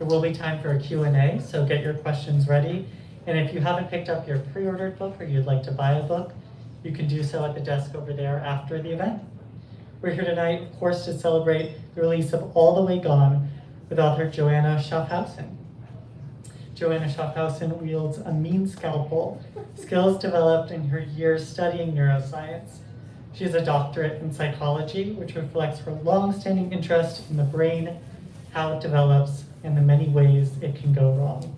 There will be time for a Q&A, so get your questions ready. And if you haven't picked up your pre-ordered book or you'd like to buy a book, you can do so at the desk over there after the event. We're here tonight, of course, to celebrate the release of All the Way Gone with author Joanna Schaffhausen. Joanna Schaffhausen wields a mean scalpel, skills developed in her years studying neuroscience. She has a doctorate in psychology, which reflects her long-standing interest in the brain, how it develops, and the many ways it can go wrong.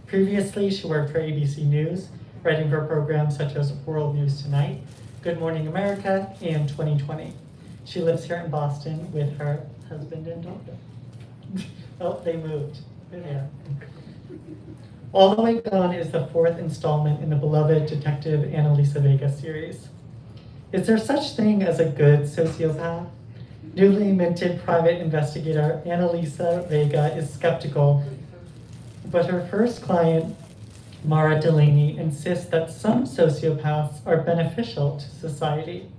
Previously, she worked for ABC News, writing for programs such as World News Tonight, Good Morning America, and 2020. She lives here in Boston with her husband and daughter. Oh, they moved. They're there. All the Way Gone is the fourth installment in the beloved Detective Annalisa Vega series. Is there such thing as a good sociopath? Newly minted private investigator Annalisa Vega is skeptical, but her first client, Mara Delaney, insists that some sociopaths are beneficial to society.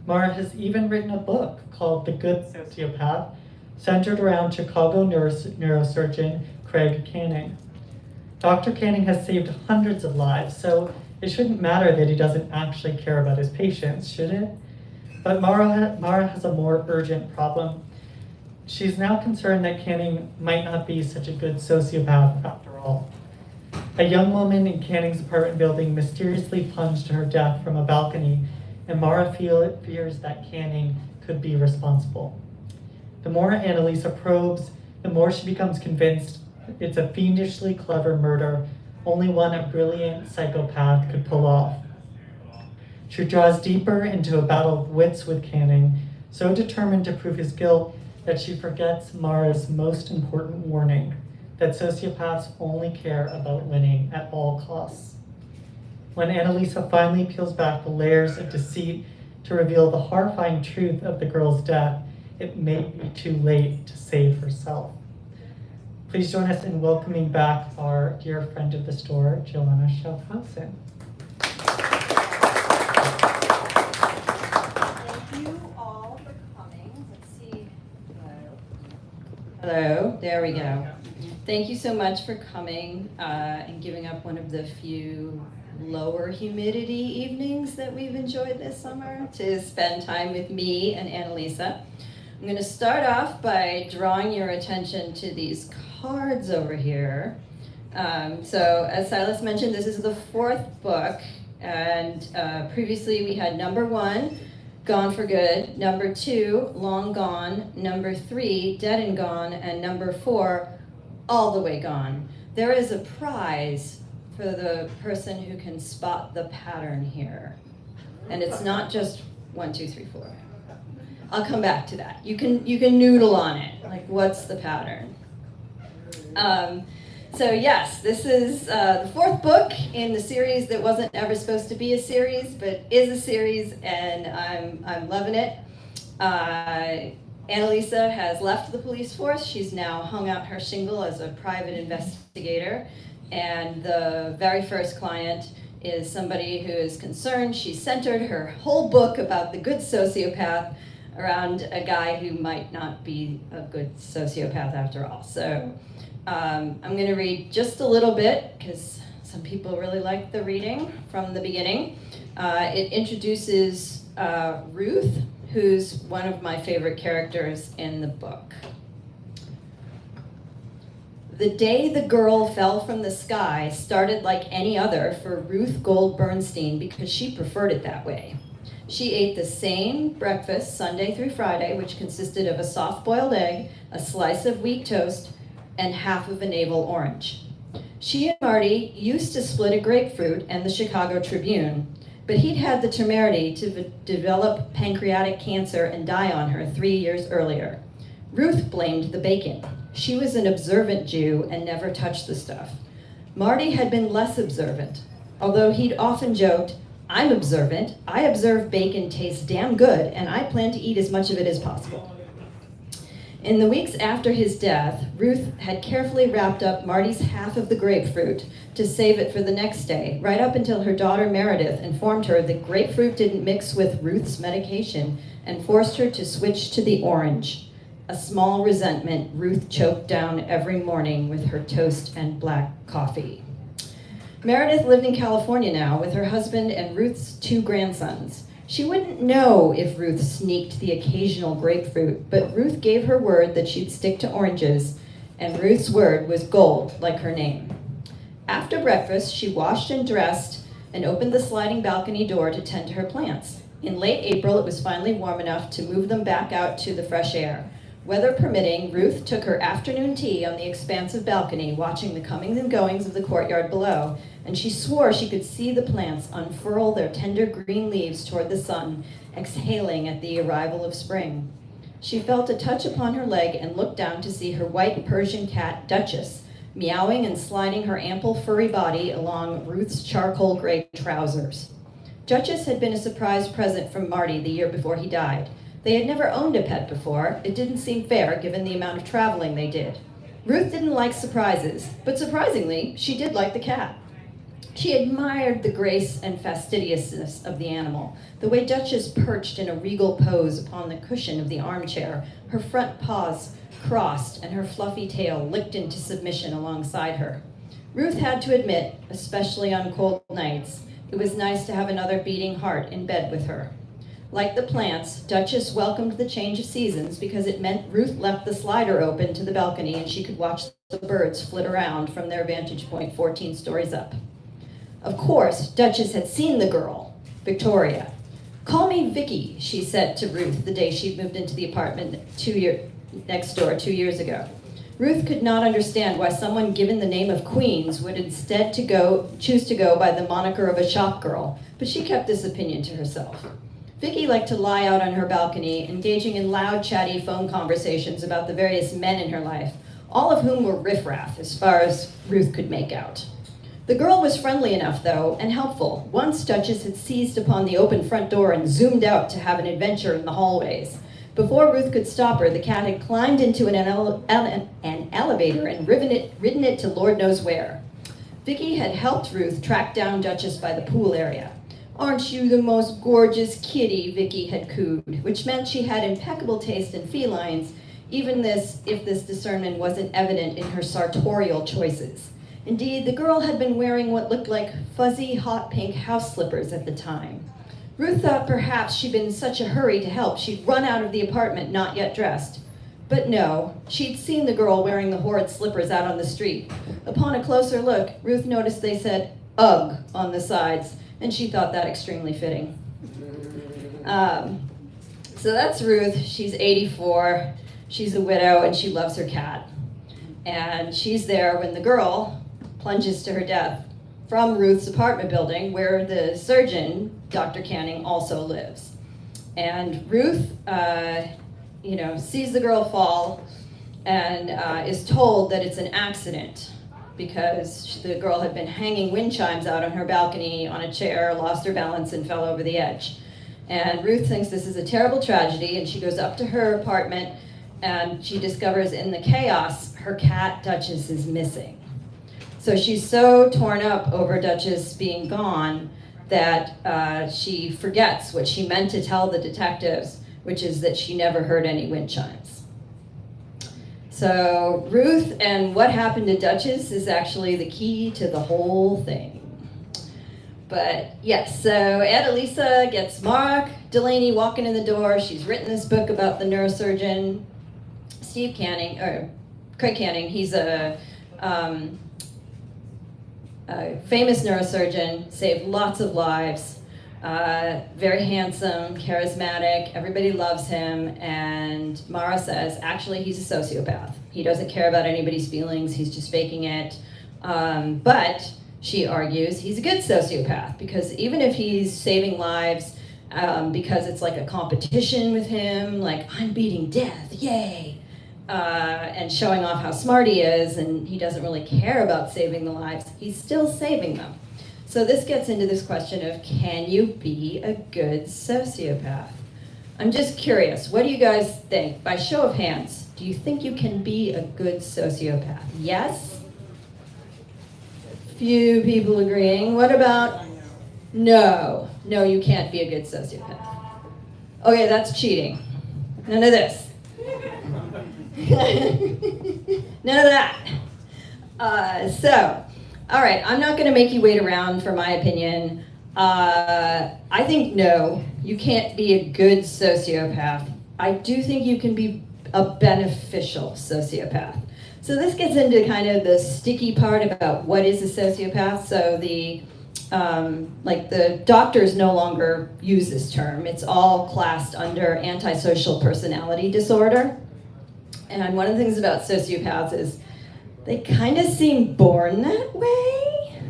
Mara has even written a book called The Good Sociopath, centered around Chicago neurosurgeon Craig Canning. Dr. Canning has saved hundreds of lives, so it shouldn't matter that he doesn't actually care about his patients, should it? But Mara has a more urgent problem. She's now concerned that Canning might not be such a good sociopath after all. A young woman in Canning's apartment building mysteriously plunged to her death from a balcony, and Mara fears that Canning could be responsible. The more Annalisa probes, the more she becomes convinced it's a fiendishly clever murder, only one a brilliant psychopath could pull off. She draws deeper into a battle of wits with Canning, so determined to prove his guilt that she forgets Mara's most important warning, that sociopaths only care about winning at all costs. When Annalisa finally peels back the layers of deceit to reveal the horrifying truth of the girl's death, it may be too late to save herself. Please join us in welcoming back our dear friend of the store, Joanna Schaffhausen. Hello, there we go. Thank you so much for coming and giving up one of the few lower humidity evenings that we've enjoyed this summer to spend time with me and Annalisa. I'm going to start off by drawing your attention to these cards over here. So as Silas mentioned, this is the fourth book, and previously we had number 1, Gone for Good, number 2, Long Gone, number 3, Dead and Gone, and number 4, All the Way Gone. There is a prize for the person who can spot the pattern here. And it's not just 1, 2, 3, 4. I'll come back to that. You can noodle on it, like what's the pattern? So yes, this is the fourth book in the series that wasn't ever supposed to be a series, but is a series, and I'm loving it. Annalisa has left the police force. She's now hung out her shingle as a private investigator, and the very first client is somebody who is concerned. She centered her whole book about the good sociopath around a guy who might not be a good sociopath after all. So I'm going to read just a little bit because some people really like the reading from the beginning. It introduces Ruth, who's one of my favorite characters in the book. The day the girl fell from the sky started like any other for Ruth Gold Bernstein because she preferred it that way. She ate the same breakfast Sunday through Friday, which consisted of a soft-boiled egg, a slice of wheat toast, and half of a navel orange. She and Marty used to split a grapefruit and the Chicago Tribune, but he'd had the temerity to develop pancreatic cancer and die on her 3 years earlier. Ruth blamed the bacon. She was an observant Jew and never touched the stuff. Marty had been less observant, although he'd often joked, "I'm observant, I observe bacon tastes damn good, and I plan to eat as much of it as possible." In the weeks after his death, Ruth had carefully wrapped up Marty's half of the grapefruit to save it for the next day, right up until her daughter Meredith informed her that grapefruit didn't mix with Ruth's medication and forced her to switch to the orange. a small resentment Ruth choked down every morning with her toast and black coffee. Meredith lived in California now with her husband and Ruth's 2 grandsons. She wouldn't know if Ruth sneaked the occasional grapefruit, but Ruth gave her word that she'd stick to oranges, and Ruth's word was gold, like her name. After breakfast, she washed and dressed and opened the sliding balcony door to tend to her plants. In late April, it was finally warm enough to move them back out to the fresh air. Weather permitting, Ruth took her afternoon tea on the expansive balcony, watching the comings and goings of the courtyard below, and she swore she could see the plants unfurl their tender green leaves toward the sun, exhaling at the arrival of spring. She felt a touch upon her leg and looked down to see her white Persian cat, Duchess, meowing and sliding her ample furry body along Ruth's charcoal gray trousers. Duchess had been a surprise present from Marty the year before he died. They had never owned a pet before. It didn't seem fair given the amount of traveling they did. Ruth didn't like surprises, but surprisingly, she did like the cat. She admired the grace and fastidiousness of the animal, the way Duchess perched in a regal pose upon the cushion of the armchair, her front paws crossed and her fluffy tail licked into submission alongside her. Ruth had to admit, especially on cold nights, it was nice to have another beating heart in bed with her. Like the plants, Duchess welcomed the change of seasons because it meant Ruth left the slider open to the balcony and she could watch the birds flit around from their vantage point 14 stories up. Of course, Duchess had seen the girl, Victoria. "Call me Vicky," she said to Ruth the day she moved into the apartment next door 2 years ago. Ruth could not understand why someone given the name of Queens would instead choose to go by the moniker of a shop girl, but she kept this opinion to herself. Vicky liked to lie out on her balcony, engaging in loud, chatty phone conversations about the various men in her life, all of whom were riffraff as far as Ruth could make out. The girl was friendly enough, though, and helpful. Once Duchess had seized upon the open front door and zoomed out to have an adventure in the hallways. Before Ruth could stop her, the cat had climbed into an elevator and ridden it to Lord knows where. Vicky had helped Ruth track down Duchess by the pool area. "Aren't you the most gorgeous kitty?" Vicky had cooed, which meant she had impeccable taste in felines, even if this discernment wasn't evident in her sartorial choices. Indeed, the girl had been wearing what looked like fuzzy, hot pink house slippers at the time. Ruth thought perhaps she'd been in such a hurry to help she'd run out of the apartment not yet dressed. But no, she'd seen the girl wearing the horrid slippers out on the street. Upon a closer look, Ruth noticed they said "Ugh" on the sides, and she thought that extremely fitting. So that's Ruth. She's 84, she's a widow, and she loves her cat. And she's there when the girl plunges to her death from Ruth's apartment building where the surgeon, Dr. Canning, also lives. And Ruth, sees the girl fall and is told that it's an accident because the girl had been hanging wind chimes out on her balcony on a chair, lost her balance, and fell over the edge. And Ruth thinks this is a terrible tragedy, and she goes up to her apartment, and she discovers in the chaos her cat, Duchess, is missing. So she's so torn up over Duchess being gone that she forgets what she meant to tell the detectives, which is that she never heard any wind chimes. So Ruth and what happened to Duchess is actually the key to the whole thing. But yes, so Aunt Elisa gets Mark Delaney walking in the door. She's written this book about the neurosurgeon, Craig Canning. He's a famous neurosurgeon, saved lots of lives, very handsome, charismatic, everybody loves him, and Mara says, actually, he's a sociopath. He doesn't care about anybody's feelings, he's just faking it. But, she argues, he's a good sociopath, because even if he's saving lives, because it's like a competition with him, like, I'm beating death, yay! And showing off how smart he is, and he doesn't really care about saving the lives, he's still saving them. So this gets into this question of, can you be a good sociopath? I'm just curious, what do you guys think? By show of hands, do you think you can be a good sociopath? Yes? Few people agreeing. What about no? No, you can't be a good sociopath. Okay, that's cheating. None of this. None of that. All right, I'm not going to make you wait around for my opinion. I think no, you can't be a good sociopath. I do think you can be a beneficial sociopath. So this gets into kind of the sticky part about what is a sociopath. So the doctors no longer use this term. It's all classed under antisocial personality disorder. And one of the things about sociopaths is they kind of seem born that way.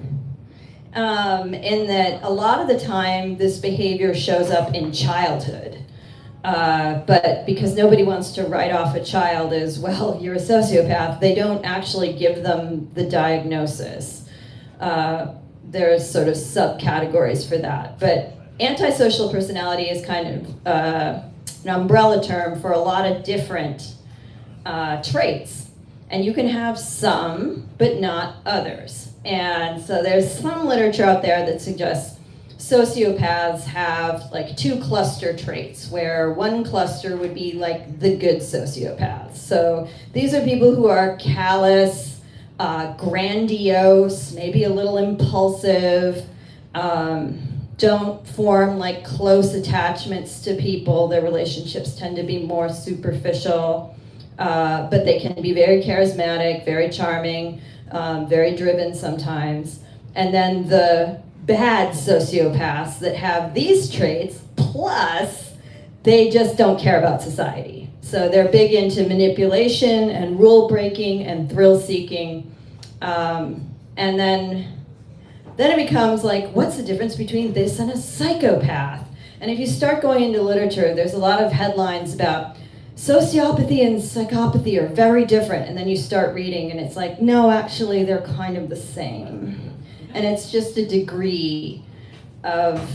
In that a lot of the time this behavior shows up in childhood. But because nobody wants to write off a child as, well, you're a sociopath, they don't actually give them the diagnosis. There's sort of subcategories for that. But antisocial personality is kind of an umbrella term for a lot of different traits. And you can have some, but not others. And so there's some literature out there that suggests sociopaths have like two cluster traits, where one cluster would be like the good sociopaths. So these are people who are callous, grandiose, maybe a little impulsive, don't form like close attachments to people. Their relationships tend to be more superficial, but they can be very charismatic, very charming, very driven sometimes. And then the bad sociopaths that have these traits, plus they just don't care about society. So they're big into manipulation and rule breaking and thrill seeking. And then it becomes like, what's the difference between this and a psychopath? And if you start going into literature, there's a lot of headlines about sociopathy and psychopathy are very different. And then you start reading and it's like, no, actually they're kind of the same. And it's just a degree of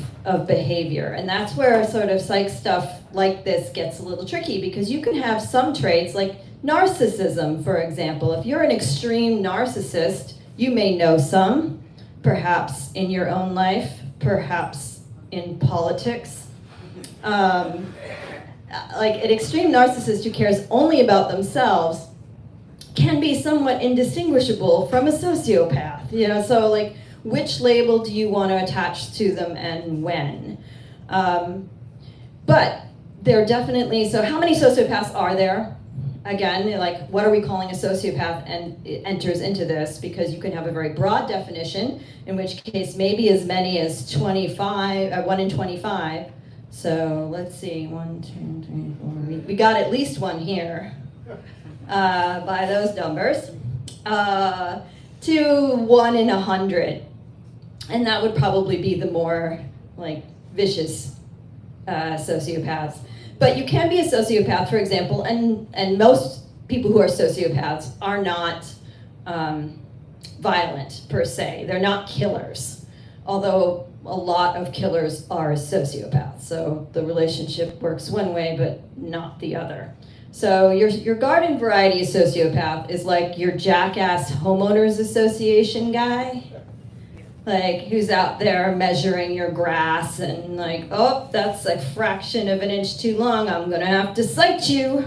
behavior. And that's where sort of psych stuff like this gets a little tricky, because you can have some traits like narcissism, for example. If you're an extreme narcissist, you may know some, perhaps in your own life, perhaps in politics. Like an extreme narcissist who cares only about themselves can be somewhat indistinguishable from a sociopath. So like, which label do you want to attach to them and when? But they're definitely, so how many sociopaths are there? Again, like, what are we calling a sociopath? And it enters into this, because you can have a very broad definition, in which case maybe as many as 1 in 25. So let's see, 1, 2, 3, 4. We got at least one here by those numbers. To 1 in 100. And that would probably be the more like vicious sociopaths. But you can be a sociopath, for example, and most people who are sociopaths are not violent per se. They're not killers, although a lot of killers are sociopaths. So the relationship works one way, but not the other. So your garden variety sociopath is like your jackass homeowners association guy, like who's out there measuring your grass and like, oh, that's a fraction of an inch too long, I'm gonna have to cite you,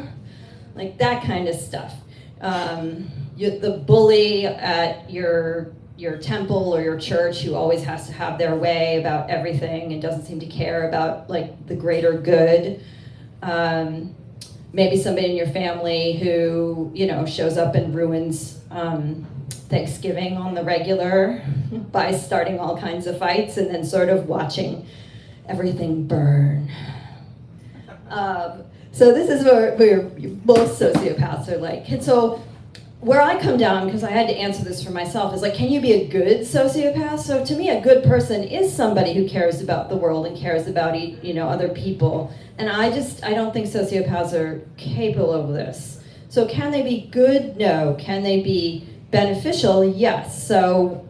like that kind of stuff. The bully at your temple or your church who always has to have their way about everything and doesn't seem to care about like the greater good. Maybe somebody in your family who, shows up and ruins Thanksgiving on the regular by starting all kinds of fights and then sort of watching everything burn. So this is where both sociopaths are like. And so where I come down, because I had to answer this for myself, is like, can you be a good sociopath? So to me, a good person is somebody who cares about the world and cares about other people. And I don't think sociopaths are capable of this. So can they be good? No. Can they be beneficial? Yes. So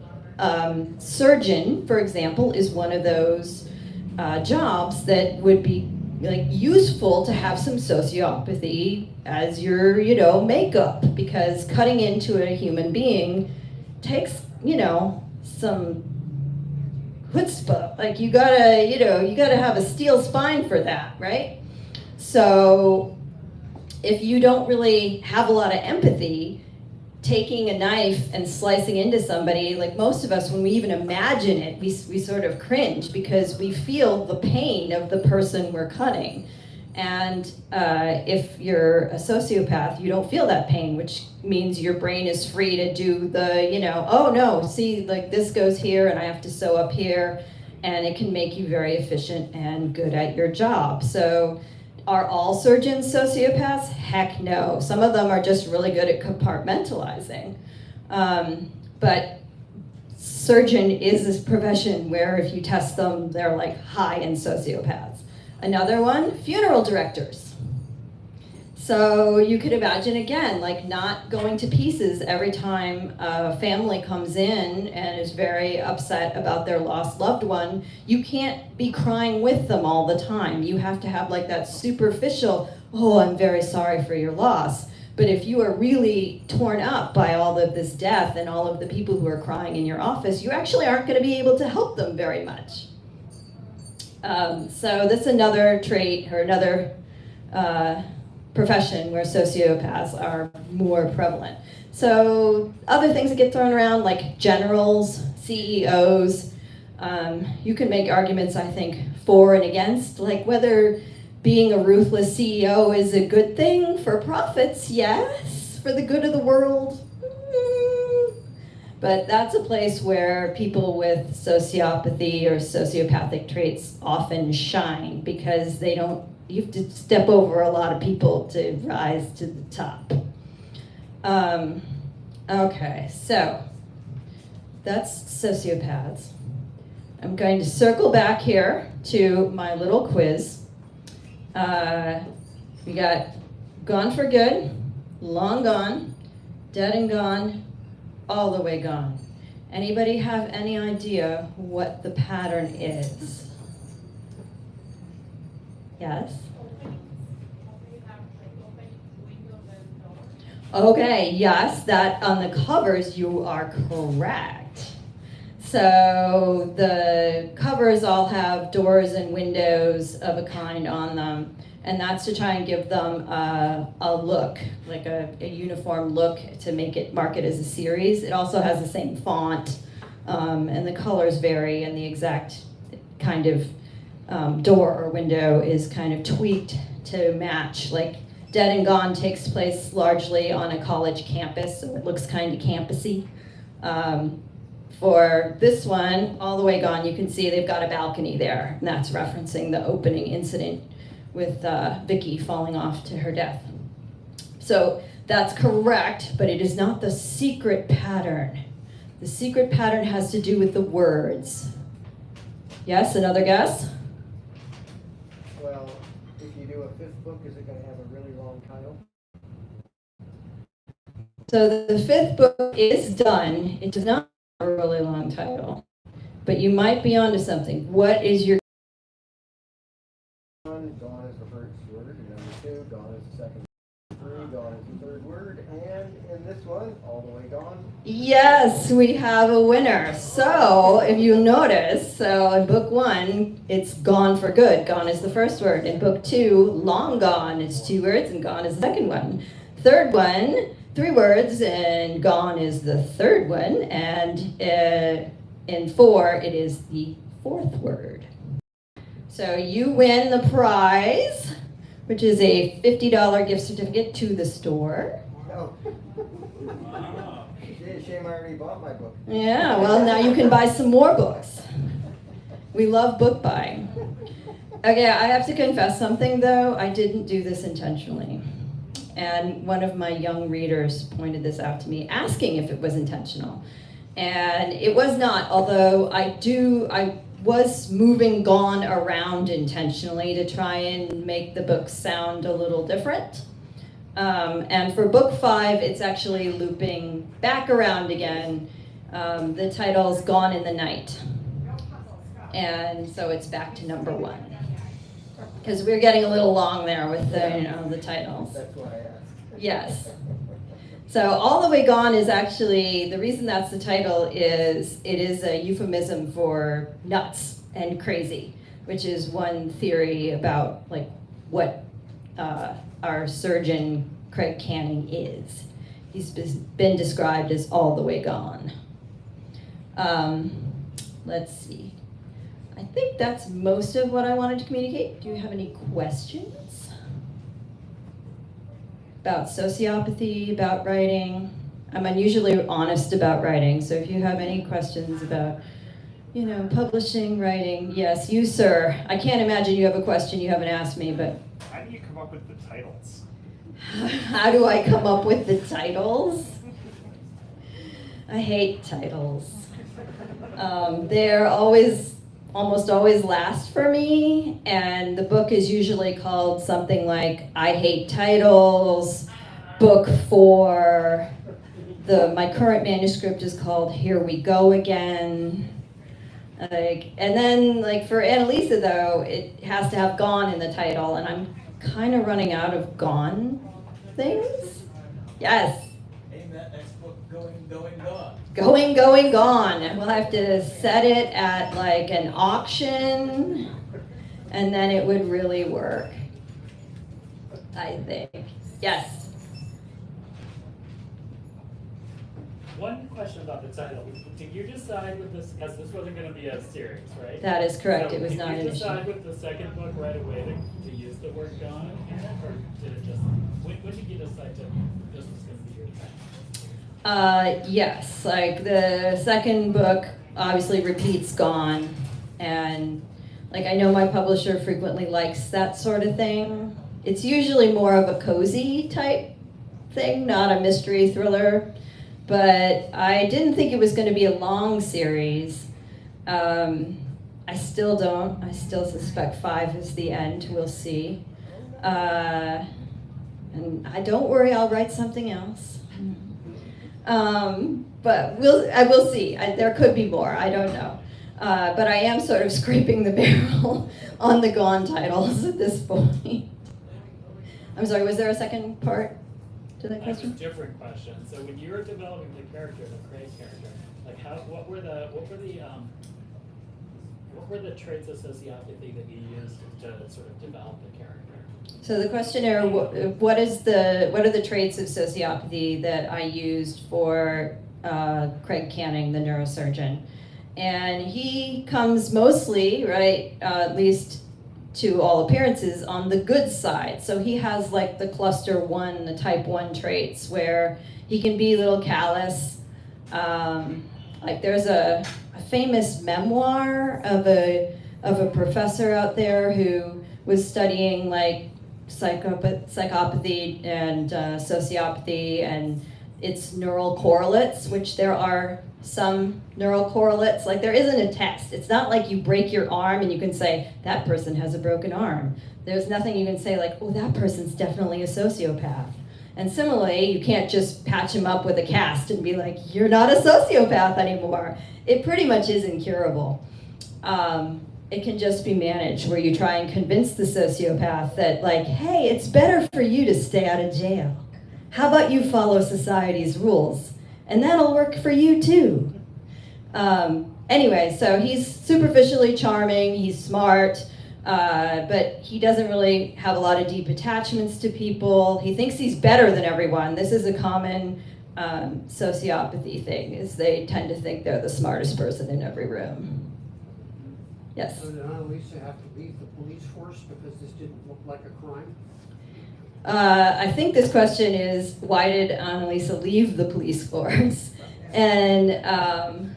surgeon, for example, is one of those jobs that would be like useful to have some sociopathy as your makeup, because cutting into a human being takes some chutzpah. Like you gotta have a steel spine for that, right? So if you don't really have a lot of empathy, taking a knife and slicing into somebody, like most of us, when we even imagine it, we sort of cringe because we feel the pain of the person we're cutting. And if you're a sociopath, you don't feel that pain, which means your brain is free to do the, oh no, see, like this goes here and I have to sew up here, and it can make you very efficient and good at your job. So are all surgeons sociopaths? Heck no. Some of them are just really good at compartmentalizing. But surgeon is this profession where if you test them, they're like high-end sociopaths. Another one, funeral directors. So you could imagine, again, like not going to pieces every time a family comes in and is very upset about their lost loved one. You can't be crying with them all the time. You have to have like that superficial, oh, I'm very sorry for your loss. But if you are really torn up by all of this death and all of the people who are crying in your office, you actually aren't going to be able to help them very much. So this is another trait or another profession where sociopaths are more prevalent. So other things that get thrown around like generals, CEOs, you can make arguments, I think, for and against, like whether being a ruthless CEO is a good thing for profits, yes. For the good of the world, But that's a place where people with sociopathy or sociopathic traits often shine because you have to step over a lot of people to rise to the top. Okay, so that's sociopaths. I'm going to circle back here to my little quiz. We got gone for good, long gone, dead and gone, all the way gone. Anybody have any idea what the pattern is? Yes? Okay, yes, that on the covers you are correct. So the covers all have doors and windows of a kind on them, and that's to try and give them a look, like a uniform look to mark it as a series. It also has the same font, and the colors vary, and the exact kind of door or window is kind of tweaked to match. Like Dead and Gone takes place largely on a college campus, so it looks kind of campusy. For this one, All the Way Gone, you can see they've got a balcony there, and that's referencing the opening incident with Vicky falling off to her death. So that's correct, but it is not the secret pattern. The secret pattern has to do with the words. Yes, another guess? Well, if you do a fifth book, is it going to have a really long title? So the fifth book is done. It does not have a really long title, but you might be onto something. What is your Gone is the first word, and number two, gone is the second. Three, gone is the third word, and in this one, All the Way Gone. Yes, we have a winner. So if you notice, so in book one, it's gone for good. Gone is the first word. In book two, long gone, it's 2 words, and gone is the second one. Third one, 3 words, and gone is the third one. And in 4, it is the 4th word. So you win the prize, which is a $50 gift certificate to the store. Oh. Shame I already bought my book. Yeah, well, now you can buy some more books. We love book buying. Okay, I have to confess something, though. I didn't do this intentionally. And one of my young readers pointed this out to me, asking if it was intentional. And it was not, although I was moving Gone around intentionally to try and make the book sound a little different. And for book 5, it's actually looping back around again. The title's Gone in the Night. And so it's back to number 1. Because we're getting a little long there with the titles. That's why I asked. Yes. So All the Way Gone is actually, the reason that's the title is it is a euphemism for nuts and crazy, which is one theory about like what our surgeon, Craig Canning, is. He's been described as all the way gone. Let's see. I think that's most of what I wanted to communicate. Do you have any questions? About sociopathy, about writing? I'm unusually honest about writing, so if you have any questions about, publishing, writing, yes, you, sir. I can't imagine you have a question you haven't asked me, but... How do you come up with the titles? How do I come up with the titles? I hate titles. They're almost always last for me, and the book is usually called something like I Hate Titles, Book 4. My current manuscript is called Here We Go Again. And then for Annalisa though, it has to have gone in the title, and I'm kind of running out of gone things. Yes. Name that next book, Going, Gone. Going, Going, Gone. We'll have to set it at an auction, and then it would really work, I think. Yes. One question about the title. Did you decide with this, because this wasn't going to be a series, right? That is correct. So It was not an Did you issue. decide with the second book right away to use the word gone in it, or did it just, when did you decide this was going to be your thing? Yes, the second book obviously repeats gone, and I know my publisher frequently likes that sort of thing. It's usually more of a cozy type thing, not a mystery thriller. But I didn't think it was going to be a long series. I still don't. I still suspect 5 is the end. We'll see. And don't worry, I'll write something else. But I will see. There could be more. I don't know. But I am sort of scraping the barrel on the gone titles at this point. I'm sorry, was there a second part to that question? That's a different question. So when you were developing the character, the Craig character, what were the traits of sociopathy that you used to sort of develop the character? So the questionnaire, what are the traits of sociopathy that I used for Craig Canning, the neurosurgeon? And he comes mostly, right, at least to all appearances, on the good side. So he has the cluster 1, the type 1 traits, where he can be a little callous. There's a famous memoir of a professor out there who was studying psychopathy and sociopathy and its neural correlates, which there are some neural correlates. There isn't a test. It's not like you break your arm and you can say, that person has a broken arm. There's nothing you can say oh, that person's definitely a sociopath. And similarly, you can't just patch him up with a cast and be like, you're not a sociopath anymore. It pretty much is incurable. It can just be managed, where you try and convince the sociopath that hey, it's better for you to stay out of jail. How about you follow society's rules? And that'll work for you too. Anyway, so he's superficially charming, he's smart, but he doesn't really have a lot of deep attachments to people. He thinks he's better than everyone. This is a common sociopathy thing, is they tend to think they're the smartest person in every room. Yes? So did Annalisa have to leave the police force because this didn't look like a crime? I think this question is, why did Annalisa leave the police force? And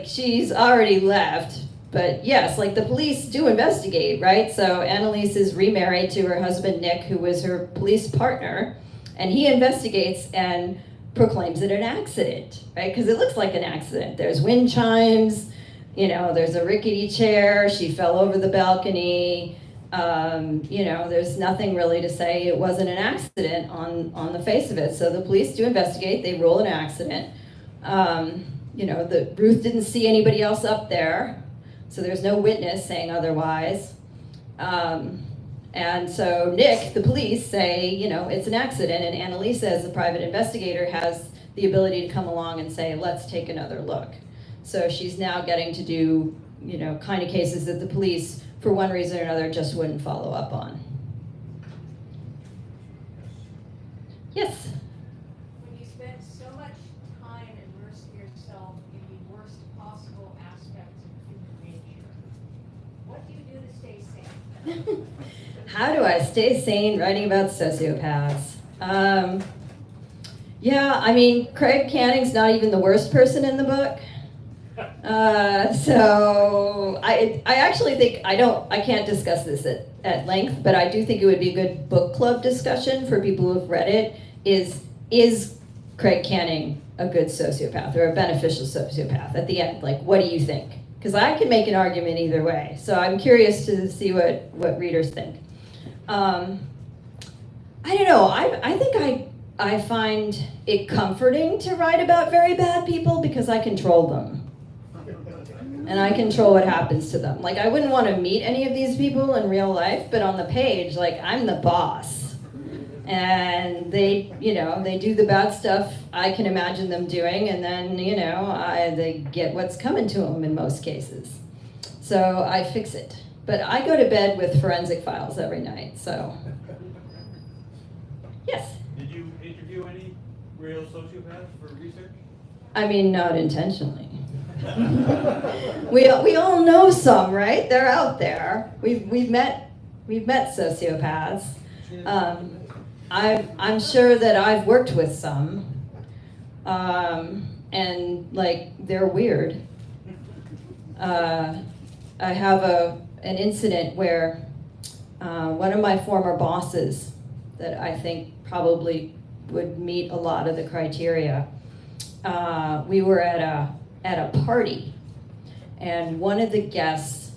she's already left, but yes, the police do investigate, right? So Annalise is remarried to her husband Nick, who was her police partner, and he investigates and proclaims it an accident, right? Because it looks like an accident. There's wind chimes, there's a rickety chair, she fell over the balcony. There's nothing really to say it wasn't an accident on the face of it. So the police do investigate, they rule an accident. Ruth didn't see anybody else up there, so there's no witness saying otherwise. And so Nick, the police, say, it's an accident, and Annalisa, as a private investigator, has the ability to come along and say, let's take another look. So she's now getting to do, kind of cases that the police, for one reason or another, just wouldn't follow up on. Yes. When you spend so much time immersing yourself in the worst possible aspects of human nature, what do you do to stay sane? How do I stay sane writing about sociopaths? Yeah, I mean, Craig Canning's not even the worst person in the book. So I actually think I can't discuss this at length, but I do think it would be a good book club discussion for people who've read it. Is Craig Canning a good sociopath or a beneficial sociopath at the end? Like, what do you think? Because I can make an argument either way. So I'm curious to see what readers think. I don't know. I think I find it comforting to write about very bad people because I control them. And I control what happens to them. Like, I wouldn't want to meet any of these people in real life, but on the page, like, I'm the boss. And they do the bad stuff I can imagine them doing, and then, they get what's coming to them in most cases. So I fix it. But I go to bed with forensic files every night, so. Yes? Did you interview any real sociopaths for research? I mean, not intentionally. We all know some, right? They're out there. We've met sociopaths. I'm sure that I've worked with some, and like they're weird. I have an incident where one of my former bosses that I think probably would meet a lot of the criteria. We were at a party, and one of the guests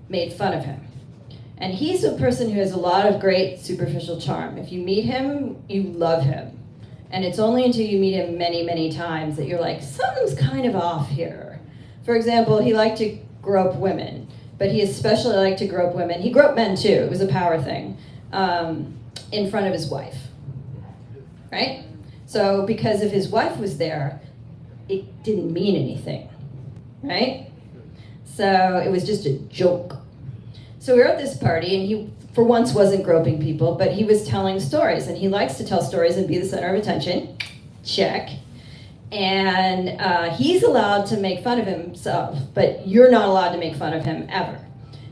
made fun of him. And he's a person who has a lot of great superficial charm. If you meet him, you love him. And it's only until you meet him many, many times that you're like, something's kind of off here. For example, he liked to grope women, but he especially liked to grope women. He groped men too, it was a power thing, in front of his wife, right? So because if his wife was there, it didn't mean anything, right? So it was just a joke. So we were at this party, and he, for once, wasn't groping people, but he was telling stories, and he likes to tell stories and be the center of attention. Check. And he's allowed to make fun of himself, but you're not allowed to make fun of him ever.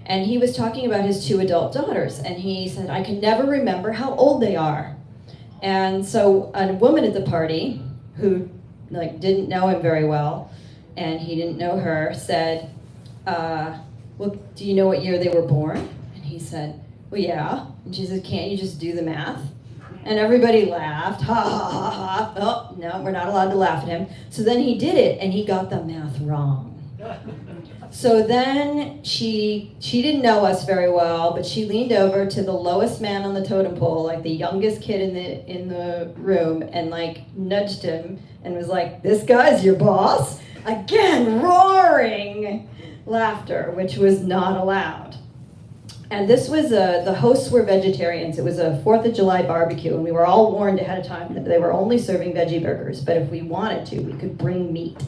And he was talking about his 2 adult daughters, and he said, I can never remember how old they are. And so a woman at the party, who didn't know him very well, and he didn't know her, said, well, do you know what year they were born? And he said, well, yeah. And she said, can't you just do the math? And everybody laughed, ha, ha, ha, ha. Oh, no, we're not allowed to laugh at him. So then he did it, and he got the math wrong. So then she didn't know us very well, but she leaned over to the lowest man on the totem pole, like the youngest kid in the room, and nudged him and was like, this guy's your boss? Again, roaring laughter, which was not allowed. And this was the hosts were vegetarians. It was a 4th of July barbecue, and we were all warned ahead of time that they were only serving veggie burgers, but if we wanted to, we could bring meat.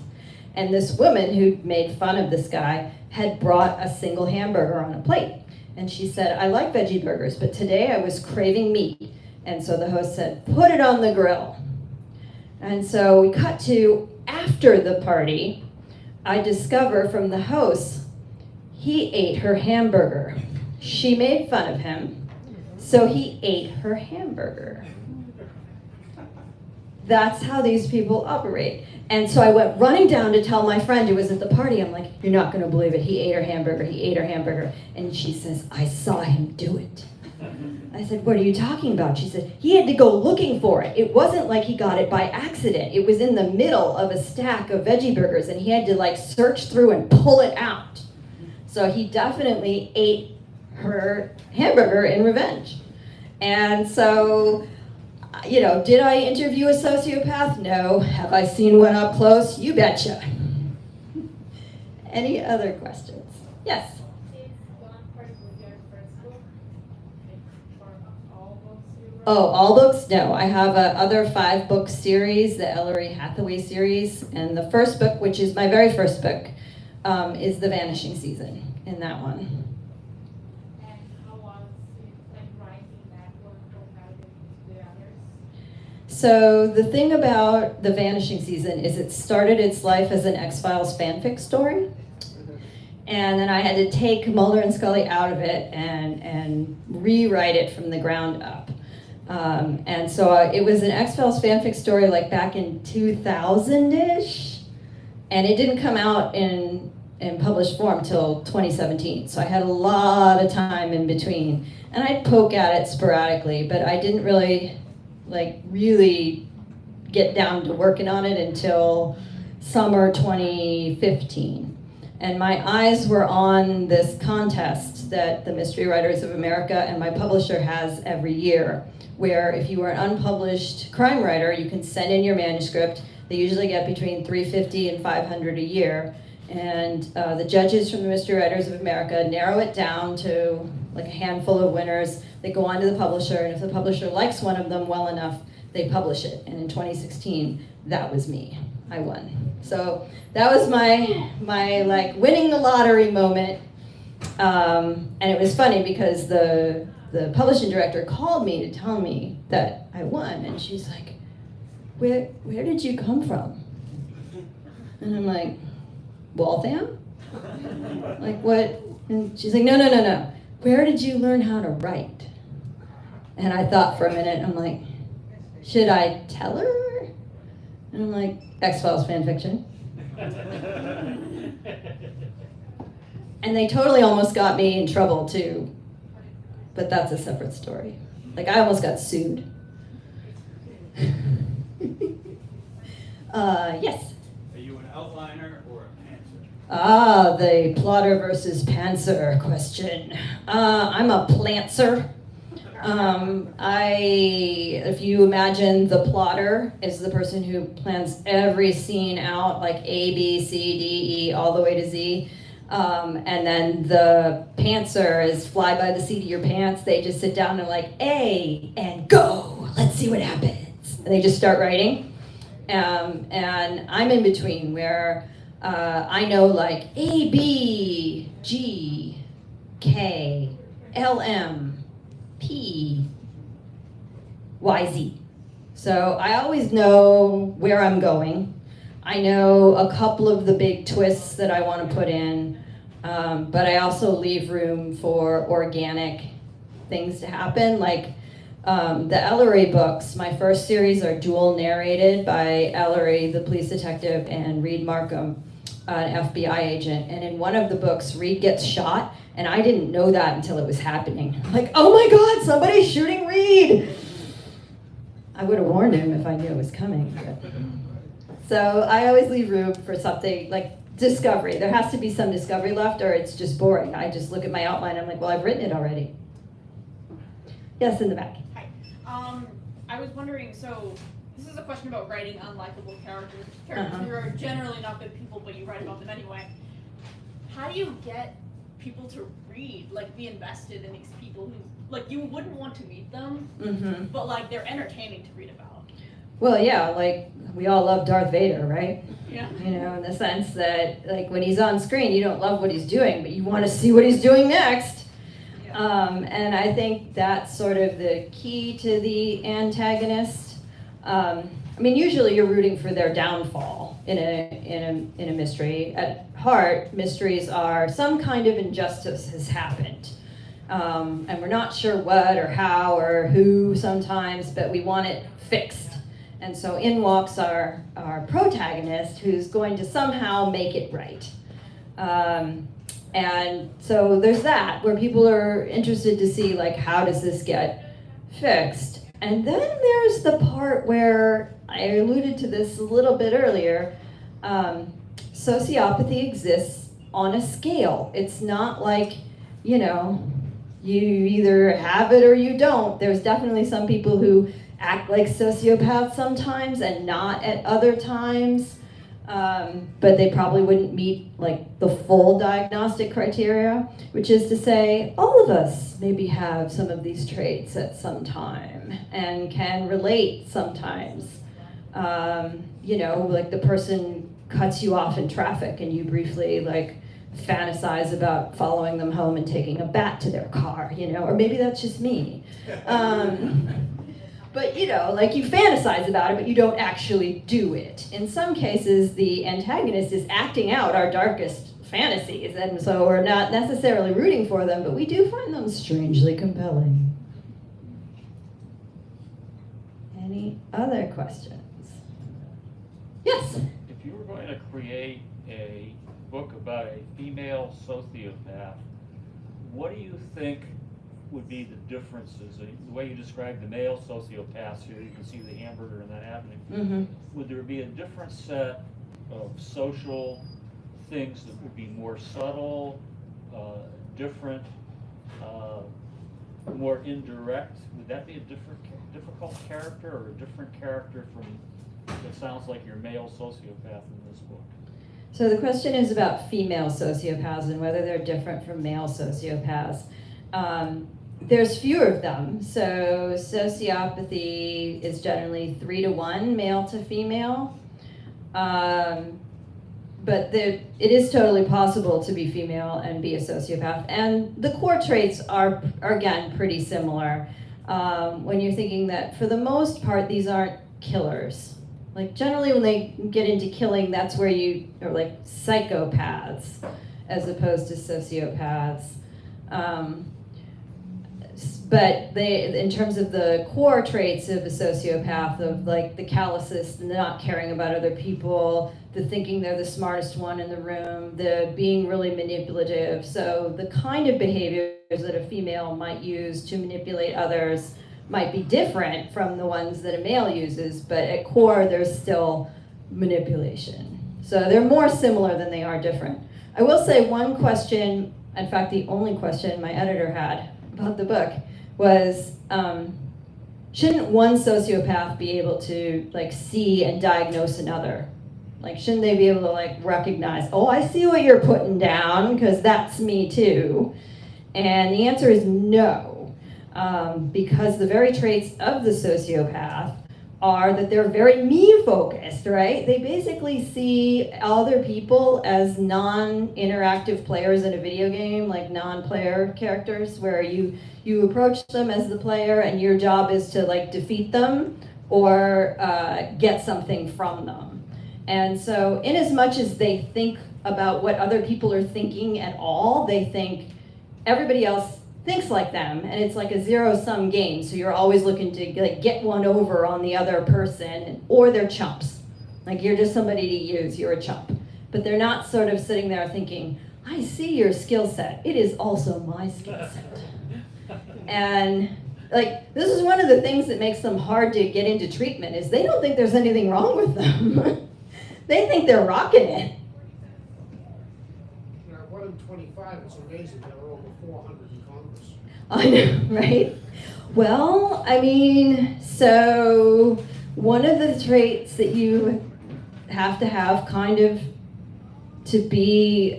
And this woman who made fun of this guy had brought a single hamburger on a plate. And she said, I like veggie burgers, but today I was craving meat. And so the host said, put it on the grill. And so we cut to after the party. I discover from the host, he ate her hamburger. She made fun of him, so he ate her hamburger. That's how these people operate. And so I went running down to tell my friend who was at the party, I'm like, you're not gonna believe it, he ate her hamburger, he ate her hamburger. And she says, I saw him do it. I said, what are you talking about? She said, he had to go looking for it. It wasn't like he got it by accident. It was in the middle of a stack of veggie burgers, and he had to search through and pull it out. So he definitely ate her hamburger in revenge. And so, did I interview a sociopath? No. Have I seen one up close? You betcha. Any other questions? Yes. Oh, all books? No. I have other 5-book series, the Ellery Hathaway series. And the first book, which is my very first book, is The Vanishing Season in that one. So the thing about The Vanishing Season is it started its life as an X-Files fanfic story. And then I had to take Mulder and Scully out of it and rewrite it from the ground up. And so it was an X-Files fanfic story like back in 2000-ish. And it didn't come out in published form till 2017. So I had a lot of time in between. And I'd poke at it sporadically, but I didn't really get down to working on it until summer 2015. And my eyes were on this contest that the Mystery Writers of America and my publisher has every year, where if you are an unpublished crime writer, you can send in your manuscript. They usually get between $350 and $500 a year. And the judges from the Mystery Writers of America narrow it down to like a handful of winners. They go on to the publisher, and if the publisher likes one of them well enough, they publish it. And in 2016, that was me. I won. So that was my like winning the lottery moment. And it was funny because the publishing director called me to tell me that I won, and she's like, where did you come from? And I'm like, Waltham? Like what? And she's like, no. Where did you learn how to write? And I thought for a minute, I'm like, should I tell her? And I'm like, X-Files fan fiction. And they totally almost got me in trouble too. But that's a separate story. Like I almost got sued. Yes. Are you an outliner or a pantser? Ah, the plotter versus pantser question. I'm a plantser. If you imagine the plotter is the person who plans every scene out, like A, B, C, D, E, all the way to Z. And then the pantser is fly by the seat of your pants. They just sit down and like, A, and go. Let's see what happens. And they just start writing. And I'm in between where I know like A, B, G, K, L, M, P, Y, Z. So I always know where I'm going. I know a couple of the big twists that I want to put in, but I also leave room for organic things to happen. Like the Ellery books, my first series are dual narrated by Ellery, the police detective, and Reed Markham, an FBI agent. And in one of the books, Reed gets shot, and I didn't know that until it was happening. Like, oh my God, somebody's shooting Reed! I would have warned him if I knew it was coming. But. So I always leave room for something like discovery. There has to be some discovery left, or it's just boring. I just look at my outline, and I'm like, well, I've written it already. Yes, in the back. Hi. I was wondering, so this is a question about writing unlikable characters who are generally not good people, but you write about them anyway. How do you get people to read, like be invested in these people who, like you wouldn't want to meet them, but like they're entertaining to read about? Well, yeah, like we all love Darth Vader, right? Yeah. You know, in the sense that like when he's on screen, you don't love what he's doing, but you want to see what he's doing next. And I think that's sort of the key to the antagonist. I mean, usually you're rooting for their downfall in a mystery. At heart, mysteries are some kind of injustice has happened. And we're not sure what or how or who sometimes, but we want it fixed. And so in walks our protagonist who's going to somehow make it right. And so there's that, where people are interested to see, like, how does this get fixed? And then there's the part where I alluded to this a little bit earlier. Sociopathy exists on a scale. It's not like, you know, you either have it or you don't. There's definitely some people who act like sociopaths sometimes and not at other times. But they probably wouldn't meet like the full diagnostic criteria, which is to say all of us maybe have some of these traits at some time and can relate sometimes. You know, like the person cuts you off in traffic and you briefly like fantasize about following them home and taking a bat to their car, you know, or maybe that's just me. But like you fantasize about it, but you don't actually do it. In some cases, the antagonist is acting out our darkest fantasies, and so we're not necessarily rooting for them, but we do find them strangely compelling. Any other questions? Yes? If you were going to create a book about a female sociopath, what do you think would be the differences? The way you described the male sociopaths here, you can see the hamburger and that happening. Mm-hmm. Would there be a different set of social things that would be more subtle, different, more indirect? Would that be a difficult character, or a different character from that sounds like your male sociopath in this book? So the question is about female sociopaths and whether they're different from male sociopaths. There's fewer of them. So sociopathy is generally 3-to-1 male to female. But it is totally possible to be female and be a sociopath. And the core traits are again, pretty similar. When you're thinking that for the most part, these aren't killers. Like generally when they get into killing, that's where you are like psychopaths as opposed to sociopaths. But in terms of the core traits of a sociopath, of like the callousness, the not caring about other people, the thinking they're the smartest one in the room, the being really manipulative. So the kind of behaviors that a female might use to manipulate others might be different from the ones that a male uses, but at core there's still manipulation. So they're more similar than they are different. I will say one question, in fact the only question my editor had about the book was, shouldn't one sociopath be able to like see and diagnose another? Like shouldn't they be able to like recognize, oh, I see what you're putting down because that's me too? And the answer is no, because the very traits of the sociopath are that they're very me-focused, right? They basically see other people as non-interactive players in a video game, like non-player characters, where you approach them as the player and your job is to like defeat them or get something from them. And so in as much as they think about what other people are thinking at all, they think everybody else thinks like them, and it's like a zero-sum game, so you're always looking to like get one over on the other person, or they're chumps. Like you're just somebody to use, you're a chump. But they're not sort of sitting there thinking, I see your skill set, it is also my skill set. And like this is one of the things that makes them hard to get into treatment, is they don't think there's anything wrong with them. They think they're rocking it. You know, 1 in 25, it's amazing, there are over 400 in Congress. I know, right? Well, I mean, so one of the traits that you have to have kind of to be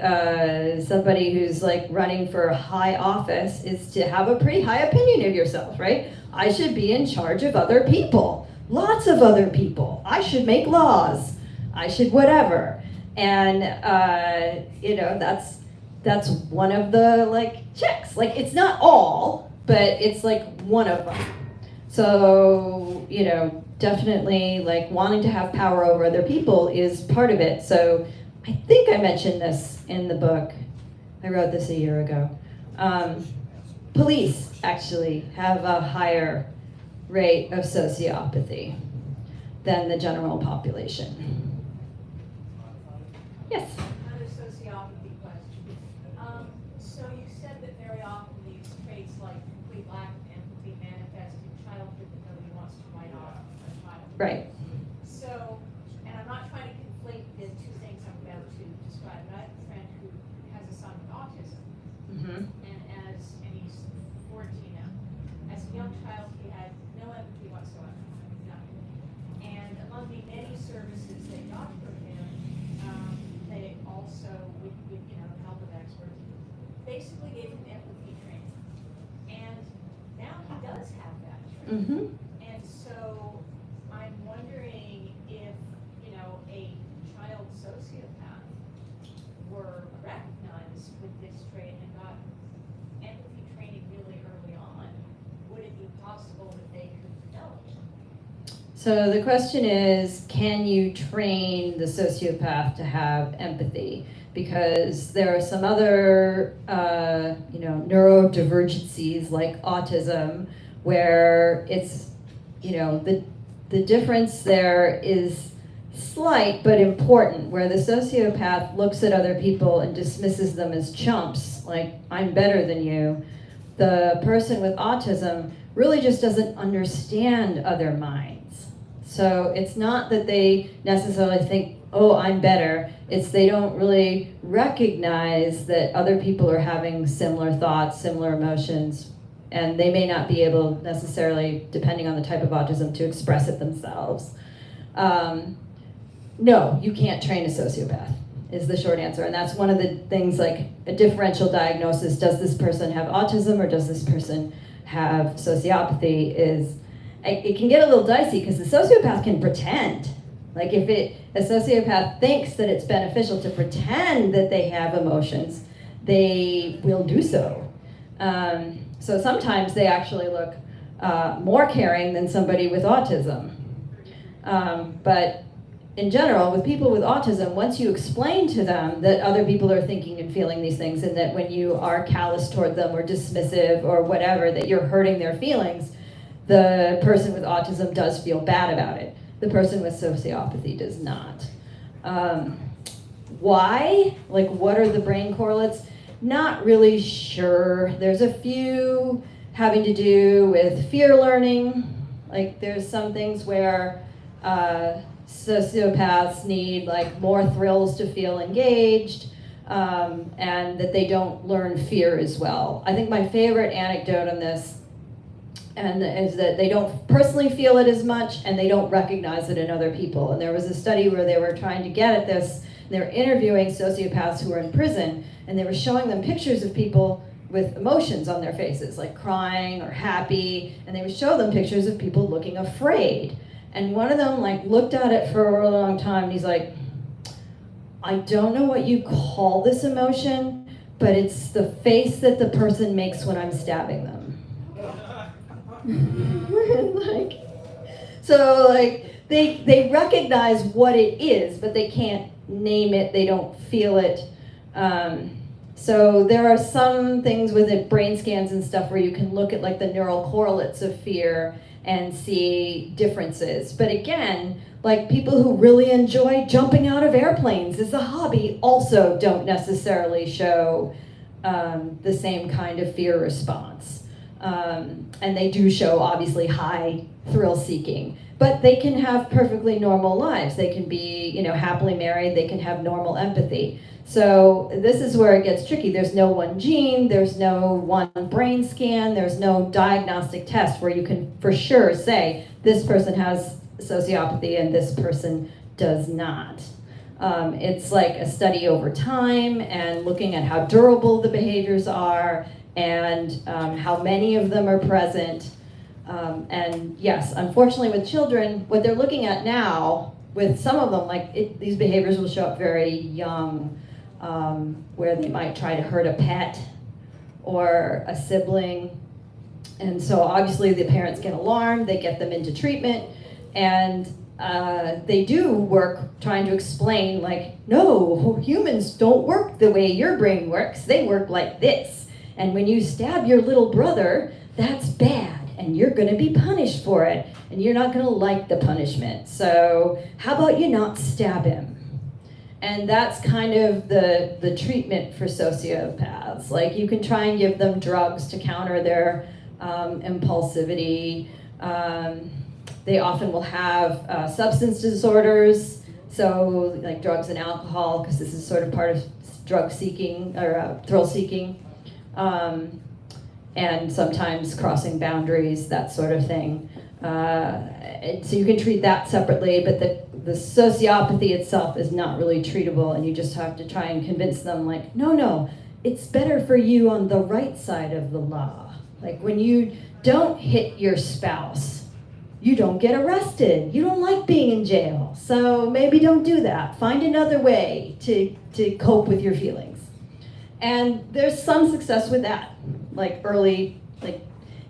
somebody who's like running for a high office is to have a pretty high opinion of yourself, right? I should be in charge of other people, lots of other people. I should make laws. I should whatever. And, that's one of the like checks. Like it's not all, but it's like one of them. So, definitely like wanting to have power over other people is part of it. So I think I mentioned this in the book. I wrote this a year ago. Police actually have a higher rate of sociopathy than the general population. Yes? Another sociopathy question. So you said that very often these traits like complete lack of empathy manifest in childhood that nobody wants to write off a child. Right. So, and I'm not trying to conflate the two things I'm about to describe, but I have a friend who has a son with autism, Mm-hmm. and he's 14 now. As a young child, he had no empathy whatsoever, nothing. And among the many services they got from him, they also, with the help of experts, basically gave him empathy training. And now he does have that training. Mm-hmm. And so I'm wondering if, a child sociopath were recognized with this trait and got empathy training really early on, would it be possible that they could develop it? So the question is, can you train the sociopath to have empathy? Because there are some other, neurodivergencies like autism, where it's, the difference there is slight but important, where the sociopath looks at other people and dismisses them as chumps, like, I'm better than you. The person with autism really just doesn't understand other minds. So it's not that they necessarily think, oh, I'm better. It's they don't really recognize that other people are having similar thoughts, similar emotions, and they may not be able necessarily, depending on the type of autism, to express it themselves. No, you can't train a sociopath, is the short answer. And that's one of the things, like a differential diagnosis, does this person have autism or does this person have sociopathy, it can get a little dicey because the sociopath can pretend. Like if a sociopath thinks that it's beneficial to pretend that they have emotions, they will do so. So sometimes they actually look more caring than somebody with autism. But in general, with people with autism, once you explain to them that other people are thinking and feeling these things, and that when you are callous toward them or dismissive or whatever, that you're hurting their feelings, the person with autism does feel bad about it. The person with sociopathy does not. Why? Like, what are the brain correlates? Not really sure. There's a few having to do with fear learning. Like, there's some things where sociopaths need like more thrills to feel engaged, and that they don't learn fear as well. I think my favorite anecdote on this is that they don't personally feel it as much, and they don't recognize it in other people. And there was a study where they were trying to get at this, and they were interviewing sociopaths who were in prison, and they were showing them pictures of people with emotions on their faces, like crying or happy, and they would show them pictures of people looking afraid. And one of them like looked at it for a really long time, and he's like, I don't know what you call this emotion, but it's the face that the person makes when I'm stabbing them. They recognize what it is, but they can't name it, they don't feel it. So there are some things with it, brain scans and stuff, where you can look at like the neural correlates of fear and see differences. But again, like people who really enjoy jumping out of airplanes as a hobby also don't necessarily show the same kind of fear response. And they do show obviously high thrill seeking, but they can have perfectly normal lives. They can be, happily married, they can have normal empathy. So this is where it gets tricky. There's no one gene, there's no one brain scan, there's no diagnostic test where you can for sure say this person has sociopathy and this person does not. It's like a study over time and looking at how durable the behaviors are and how many of them are present. And yes, unfortunately with children, what they're looking at now, with some of them, these behaviors will show up very young, where they might try to hurt a pet or a sibling. And so obviously the parents get alarmed, they get them into treatment, and they do work trying to explain, no, humans don't work the way your brain works, they work like this. And when you stab your little brother, that's bad, and you're gonna be punished for it, and you're not gonna like the punishment. So how about you not stab him? And that's kind of the treatment for sociopaths. Like, you can try and give them drugs to counter their impulsivity. They often will have substance disorders, so like drugs and alcohol, because this is sort of part of drug seeking or thrill seeking. And sometimes crossing boundaries, that sort of thing. So you can treat that separately, but the sociopathy itself is not really treatable, and you just have to try and convince them, no, it's better for you on the right side of the law. Like, when you don't hit your spouse, you don't get arrested. You don't like being in jail, so maybe don't do that. Find another way to cope with your feelings. And there's some success with that, early,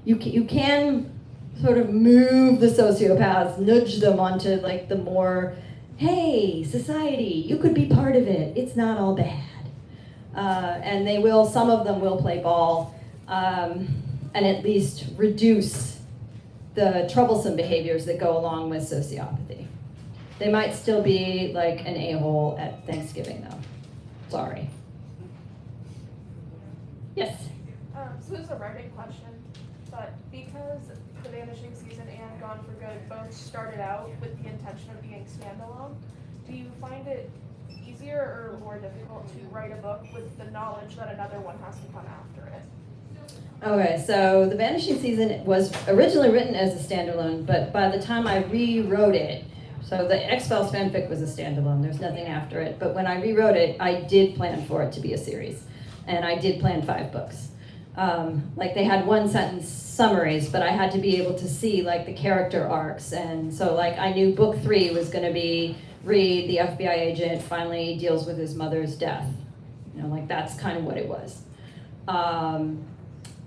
you can sort of move the sociopaths, nudge them onto like the more, hey, society, you could be part of it. It's not all bad. And they will, some of them will play ball and at least reduce the troublesome behaviors that go along with sociopathy. They might still be like an a-hole at Thanksgiving though. Sorry. Yes? So this is a writing question, but because The Vanishing Season and Gone for Good both started out with the intention of being standalone, do you find it easier or more difficult to write a book with the knowledge that another one has to come after it? Okay, so The Vanishing Season was originally written as a standalone, but by the time I rewrote it, so the X-Files fanfic was a standalone, there's nothing after it, but when I rewrote it, I did plan for it to be a series, and I did plan 5 books. Like they had 1-sentence summaries, but I had to be able to see like the character arcs, and so like I knew book 3 was going to be Reed, the FBI agent, finally deals with his mother's death. You know, like that's kind of what it was.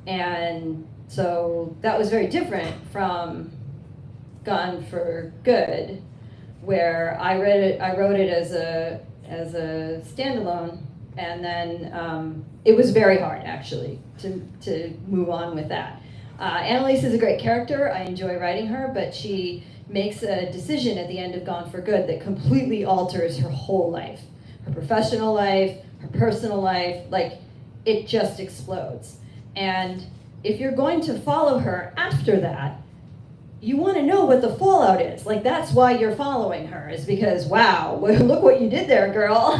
And so that was very different from Gone for Good, where I wrote it as a standalone, and then it was very hard actually to move on with that. Annalise is a great character. I enjoy writing her, but she makes a decision at the end of Gone for Good that completely alters her whole life, her professional life, her personal life. Like it just explodes. And if you're going to follow her after that, you want to know what the fallout is. Like that's why you're following her, is because, wow, look what you did there, girl.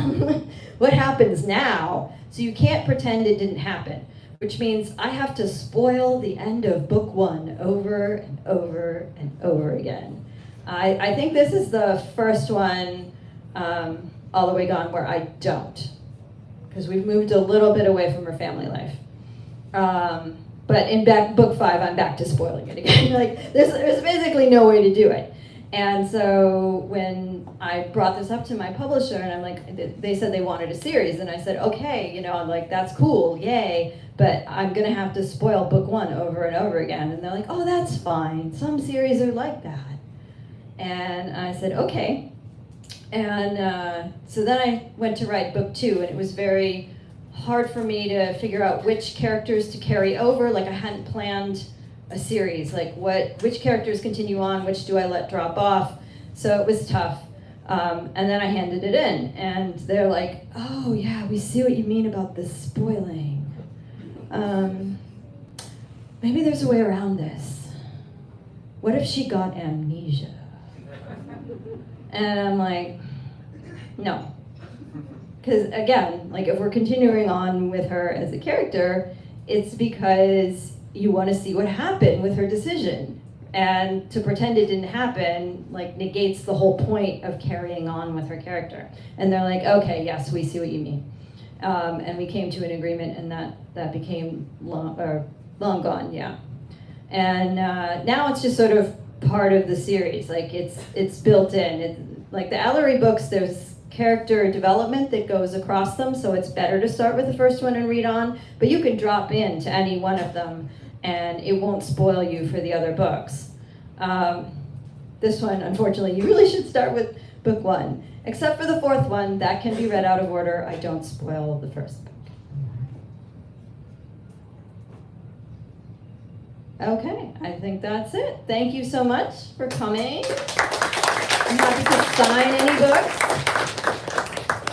What happens now? So you can't pretend it didn't happen, which means I have to spoil the end of book 1 over and over and over again. I think this is the first one, All the Way Gone, where I don't, because we've moved a little bit away from her family life. But in book 5, I'm back to spoiling it again. Like there's basically no way to do it. And so when I brought this up to my publisher, and I'm like, they said they wanted a series, and I said, okay, you know, I'm like, that's cool, yay, but I'm gonna have to spoil book 1 over and over again. And they're like, oh, that's fine. Some series are like that. And I said, okay. And so then I went to write book 2, and it was very hard for me to figure out which characters to carry over. Like I hadn't planned a series, like which characters continue on, which do I let drop off. So it was tough. And then I handed it in, and they're like, oh yeah, we see what you mean about the spoiling. Maybe there's a way around this. What if she got amnesia? And I'm like, no. Because again, like if we're continuing on with her as a character, it's because you want to see what happened with her decision. And to pretend it didn't happen, like negates the whole point of carrying on with her character. And they're like, okay, yes, we see what you mean. And we came to an agreement, and that became long gone, yeah. And now it's just sort of part of the series. Like it's built in. Like the Ellery books, there's character development that goes across them, so it's better to start with the first one and read on, but you can drop into any one of them and it won't spoil you for the other books. This one, unfortunately, you really should start with book 1, except for the 4th one, that can be read out of order. I don't spoil the first book. Okay, I think that's it. Thank you so much for coming. I'm happy to sign any books.